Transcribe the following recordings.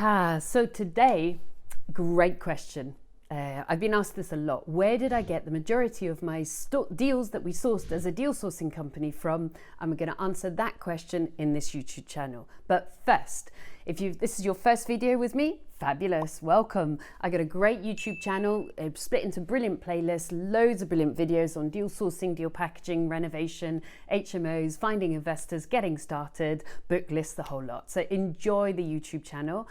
So today, great question. I've been asked this a lot. Where did I get the majority of my deals that we sourced as a deal sourcing company from? I'm going to answer that question in this YouTube channel. But first, if this is your first video with me, fabulous, welcome. I got a great YouTube channel split into brilliant playlists, loads of brilliant videos on deal sourcing, deal packaging, renovation, HMOs, finding investors, getting started, book lists, the whole lot. So enjoy the YouTube channel.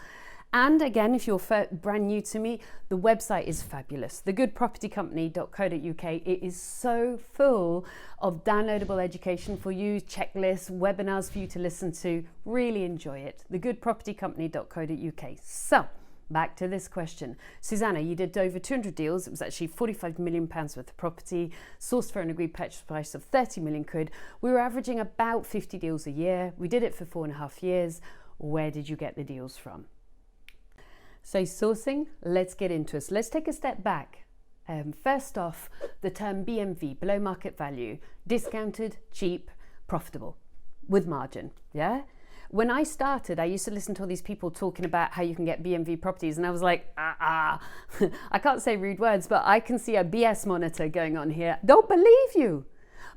And again, if you're brand new to me, the website is fabulous. thegoodpropertycompany.co.uk. It is so full of downloadable education for you, checklists, webinars for you to listen to. Really enjoy it. thegoodpropertycompany.co.uk. So back to this question. Susannah, you did over 200 deals. It was actually £45 million worth of property, sourced for an agreed purchase price of 30 million quid. We were averaging about 50 deals a year. We did it for 4.5 years. Where did you get the deals from? So sourcing, let's get into it. So let's take a step back. First off, the term BMV, below market value, discounted, cheap, profitable, with margin, yeah? When I started, I used to listen to all these people talking about how you can get BMV properties, and I was like, I can't say rude words, but I can see a BS monitor going on here. Don't believe you.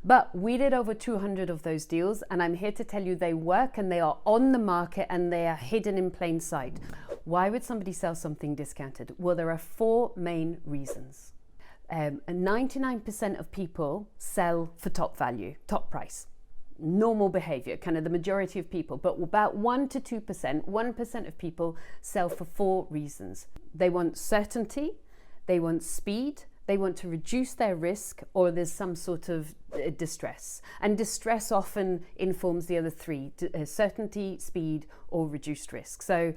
But we did over 200 of those deals, and I'm here to tell you they work and they are on the market and they are hidden in plain sight. Why would somebody sell something discounted? Well, there are 4 main reasons. 99% of people sell for top value, top price. Normal behavior, kind of the majority of people, but about 1% to 2%, 1% of people sell for 4 reasons. They want certainty, they want speed, they want to reduce their risk, or there's some sort of distress. And distress often informs the other 3, certainty, speed, or reduced risk. So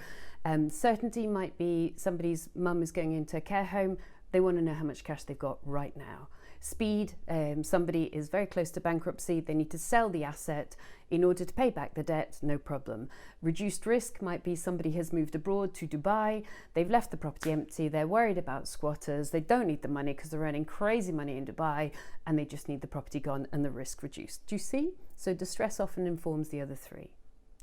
certainty might be somebody's mum is going into a care home. They want to know how much cash they've got right now. Speed, somebody is very close to bankruptcy. They need to sell the asset in order to pay back the debt, no problem. Reduced risk might be somebody has moved abroad to Dubai. They've left the property empty. They're worried about squatters. They don't need the money because they're earning crazy money in Dubai, and they just need the property gone and the risk reduced. Do you see? So distress often informs the other 3.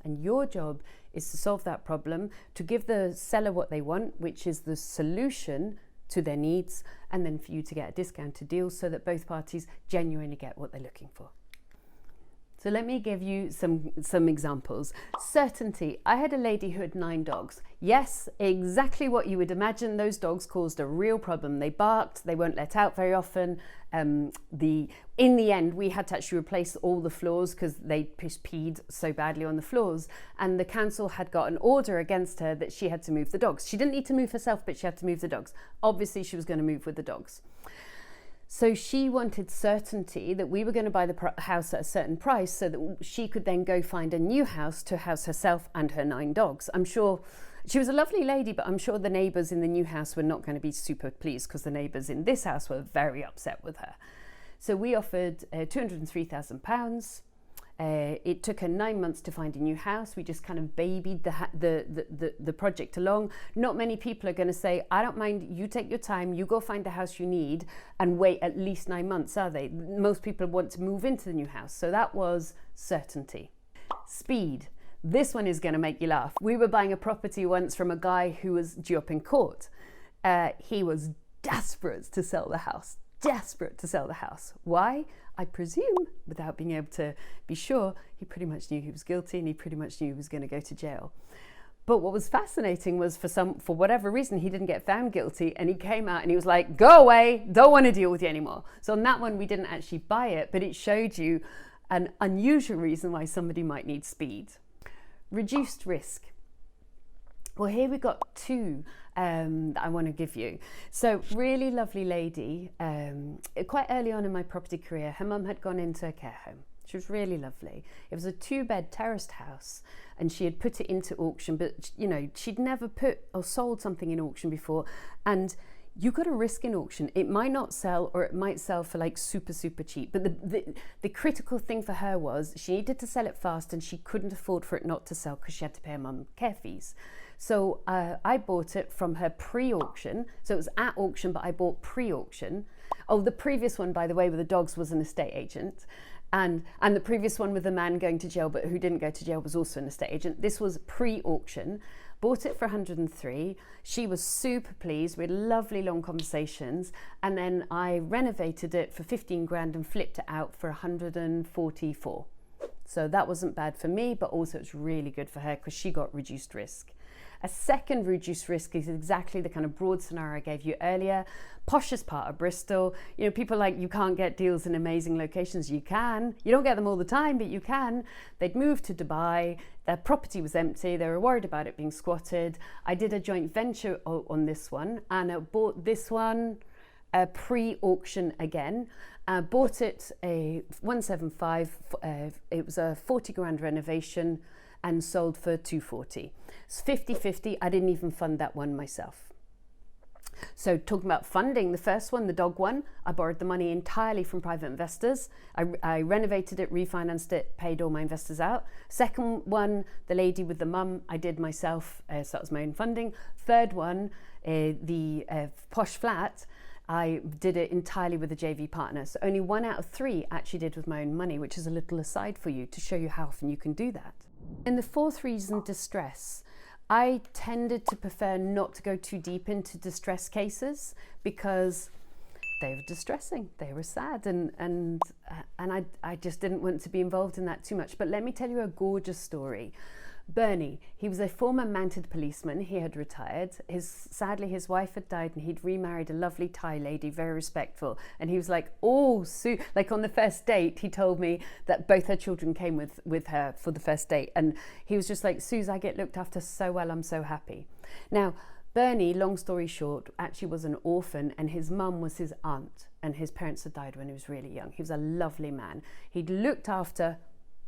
And your job is to solve that problem, to give the seller what they want, which is the solution to their needs, and then for you to get a discounted deal so that both parties genuinely get what they're looking for. So let me give you some examples. Certainty. I had a lady who had 9 dogs. Yes, exactly what you would imagine. Those dogs caused a real problem. They barked, they weren't let out very often. In the end, we had to actually replace all the floors because they peed so badly on the floors. And the council had got an order against her that she had to move the dogs. She didn't need to move herself, but she had to move the dogs. Obviously, she was going to move with the dogs. So she wanted certainty that we were going to buy the house at a certain price so that she could then go find a new house to house herself and her 9 dogs. I'm sure she was a lovely lady, but I'm sure the neighbours in the new house were not going to be super pleased because the neighbours in this house were very upset with her. So we offered £203,000. It took her 9 months to find a new house. We just kind of babied the project along. Not many people are going to say, I don't mind, you take your time, you go find the house you need and wait at least 9 months, are they? Most people want to move into the new house. So that was certainty. Speed. This one is going to make you laugh. We were buying a property once from a guy who was due up in court. He was desperate to sell the house. Desperate to sell the house. Why? I presume, without being able to be sure, he pretty much knew he was guilty and he pretty much knew he was going to go to jail. But what was fascinating was for whatever reason, he didn't get found guilty, and he came out and he was like, go away, don't want to deal with you anymore. So on that one, we didn't actually buy it, but it showed you an unusual reason why somebody might need speed. Reduced risk. Well, here we've got 2 that I want to give you. So really lovely lady, quite early on in my property career, her mum had gone into a care home. She was really lovely. It was a 2-bed terraced house, and she had put it into auction, but you know, she'd never put or sold something in auction before. And you got a risk in auction. It might not sell, or it might sell for like super cheap. But the critical thing for her was she needed to sell it fast, and she couldn't afford for it not to sell because she had to pay her mum care fees. So I bought it from her pre-auction. So it was at auction, but I bought pre-auction. Oh, the previous one, by the way, with the dogs was an estate agent. And the previous one with the man going to jail, but who didn't go to jail, was also an estate agent. This was pre-auction. bought it for 103. She was super pleased. We had lovely long conversations. And then I renovated it for 15 grand and flipped it out for 144. So that wasn't bad for me, but also it's really good for her because she got reduced risk. A second reduced risk is exactly the kind of broad scenario I gave you earlier. Poshest part of Bristol. You know, people like, you can't get deals in amazing locations. You can. You don't get them all the time, but you can. They'd moved to Dubai. Their property was empty. They were worried about it being squatted. I did a joint venture on this one, and I bought this one pre-auction again. Bought it a 175. It was a 40 grand renovation and sold for 240. It's 50-50. I didn't even fund that one myself. So talking about funding, the first one, the dog one, I borrowed the money entirely from private investors. I renovated it, refinanced it, paid all my investors out. Second one, the lady with the mum, I did myself, so that was my own funding. Third one, the posh flat, I did it entirely with a JV partner. So only 1 out of 3 actually did with my own money, which is a little aside for you to show you how often you can do that. And the fourth reason, distress. I tended to prefer not to go too deep into distress cases because they were distressing, they were sad, and I just didn't want to be involved in that too much. But let me tell you a gorgeous story. Bernie, he was a former mounted policeman. He had retired. Sadly, his wife had died, and he'd remarried a lovely Thai lady, very respectful. And he was like, oh, Sue, like on the first date, he told me that both her children came with her for the first date. And he was just like, Suze, I get looked after so well. I'm so happy. Now, Bernie, long story short, actually was an orphan, and his mum was his aunt, and his parents had died when he was really young. He was a lovely man. He'd looked after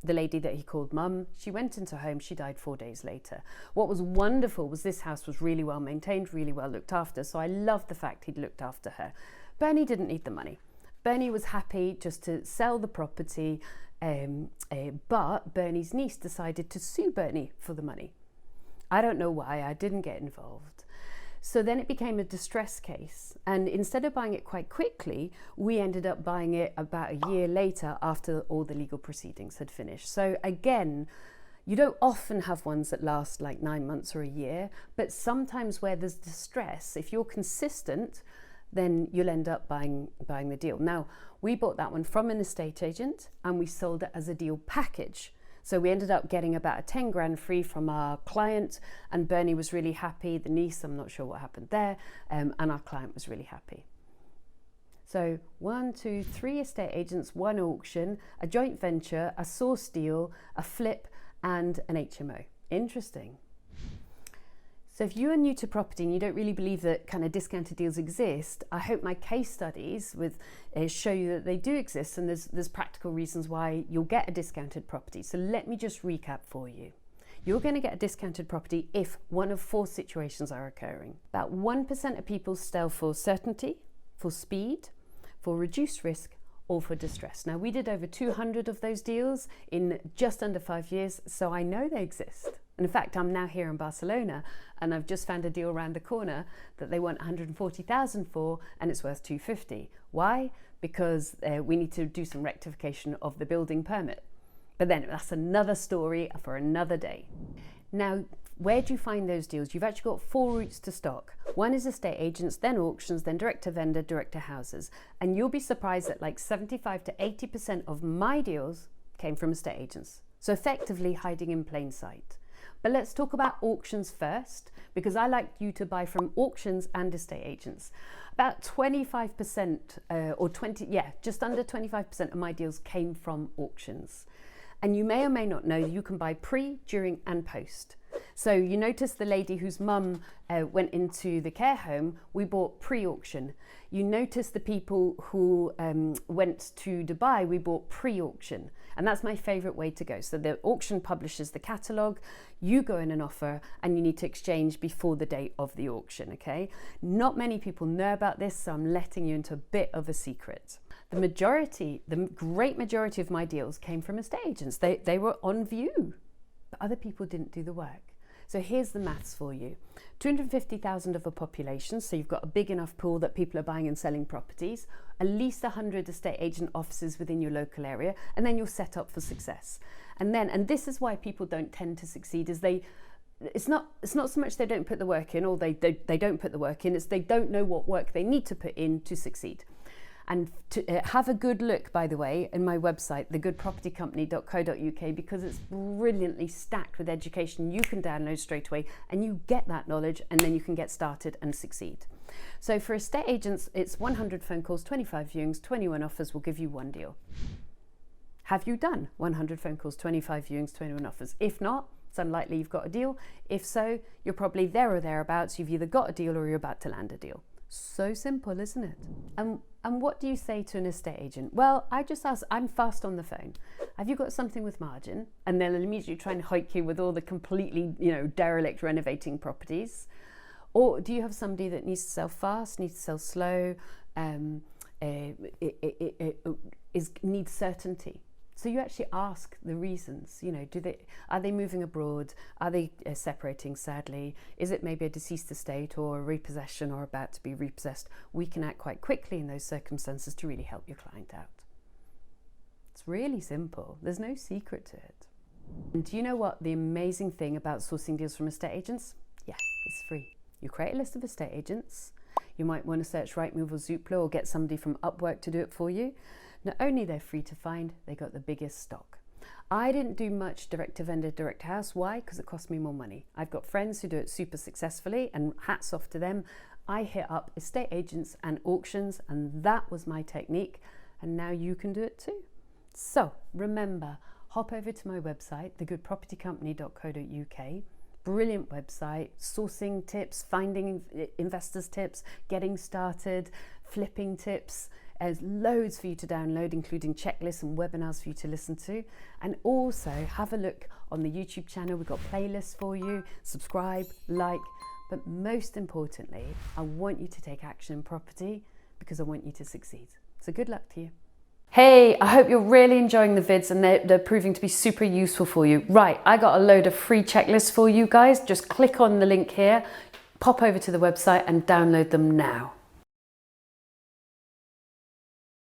the lady that he called mum. She went into home, she died 4 days later. What was wonderful was this house was really well maintained, really well looked after, so I loved the fact he'd looked after her. Bernie didn't need the money. Bernie was happy just to sell the property, but Bernie's niece decided to sue Bernie for the money. I don't know why, I didn't get involved. So then it became a distress case, and instead of buying it quite quickly, we ended up buying it about a year later after all the legal proceedings had finished. So again, you don't often have ones that last like 9 months or a year, but sometimes where there's distress, if you're consistent, then you'll end up buying the deal. Now, we bought that one from an estate agent and we sold it as a deal package. So we ended up getting about 10 grand free from our client, and Bernie was really happy. The niece, I'm not sure what happened there, and our client was really happy. So 1, 2, 3 estate agents, 1 auction, a joint venture, a source deal, a flip, and an HMO. Interesting. So if you are new to property and you don't really believe that kind of discounted deals exist, I hope my case studies show you that they do exist, and there's practical reasons why you'll get a discounted property. So let me just recap for you. You're going to get a discounted property if one of 4 situations are occurring. About 1% of people sell for certainty, for speed, for reduced risk, or for distress. Now, we did over 200 of those deals in just under 5 years, so I know they exist. And in fact, I'm now here in Barcelona, and I've just found a deal around the corner that they want 140,000 for, and it's worth 250. Why? Because we need to do some rectification of the building permit. But then that's another story for another day. Now, where do you find those deals? You've actually got 4 routes to stock. One is estate agents, then auctions, then direct to vendor, direct to houses. And you'll be surprised that like 75 to 80% of my deals came from estate agents. So effectively hiding in plain sight. But let's talk about auctions first, because I like you to buy from auctions and estate agents. About 25% just under 25% of my deals came from auctions. And you may or may not know you can buy pre, during and post. So you notice the lady whose mum went into the care home, we bought pre-auction. You notice the people who went to Dubai, we bought pre-auction. And that's my favourite way to go. So the auction publishes the catalogue, you go in an offer, and you need to exchange before the date of the auction, okay? Not many people know about this, so I'm letting you into a bit of a secret. The great majority of my deals came from estate agents. They were on view, but other people didn't do the work. So here's the maths for you. 250,000 of a population, so you've got a big enough pool that people are buying and selling properties, at least 100 estate agent offices within your local area, and then you're set up for success. And this is why people don't tend to succeed, is they it's not so much they don't put the work in, or they don't put the work in, it's they don't know what work they need to put in to succeed. And to have a good look, by the way, in my website, thegoodpropertycompany.co.uk, because it's brilliantly stacked with education you can download straight away, and you get that knowledge, and then you can get started and succeed. So for estate agents, it's 100 phone calls, 25 viewings, 21 offers will give you one deal. Have you done 100 phone calls, 25 viewings, 21 offers? If not, it's unlikely you've got a deal. If so, you're probably there or thereabouts. You've either got a deal or you're about to land a deal. So simple, isn't it? And what do you say to an estate agent? Well, I just ask, I'm fast on the phone. Have you got something with margin? And they'll immediately try and hike you with all the completely, derelict renovating properties. Or do you have somebody that needs to sell fast, needs to sell slow, needs certainty? So you actually ask the reasons, are they moving abroad? Are they separating sadly? Is it maybe a deceased estate or a repossession or about to be repossessed? We can act quite quickly in those circumstances to really help your client out. It's really simple. There's no secret to it. And do you know what the amazing thing about sourcing deals from estate agents? Yeah, it's free. You create a list of estate agents. You might want to search Rightmove or Zoopla or get somebody from Upwork to do it for you. Not only they're free to find, they got the biggest stock. I didn't do much direct to vendor, direct house. Why? Because it cost me more money. I've got friends who do it super successfully, and hats off to them. I hit up estate agents and auctions, and that was my technique. And now you can do it too. So remember, hop over to my website, thegoodpropertycompany.co.uk. Brilliant website, sourcing tips, finding investors tips, getting started, flipping tips. There's loads for you to download, including checklists and webinars for you to listen to. And also have a look on the YouTube channel. We've got playlists for you. Subscribe, like, but most importantly, I want you to take action in property because I want you to succeed. So good luck to you. Hey, I hope you're really enjoying the vids and they're proving to be super useful for you. Right, I got a load of free checklists for you guys. Just click on the link here, pop over to the website and download them now.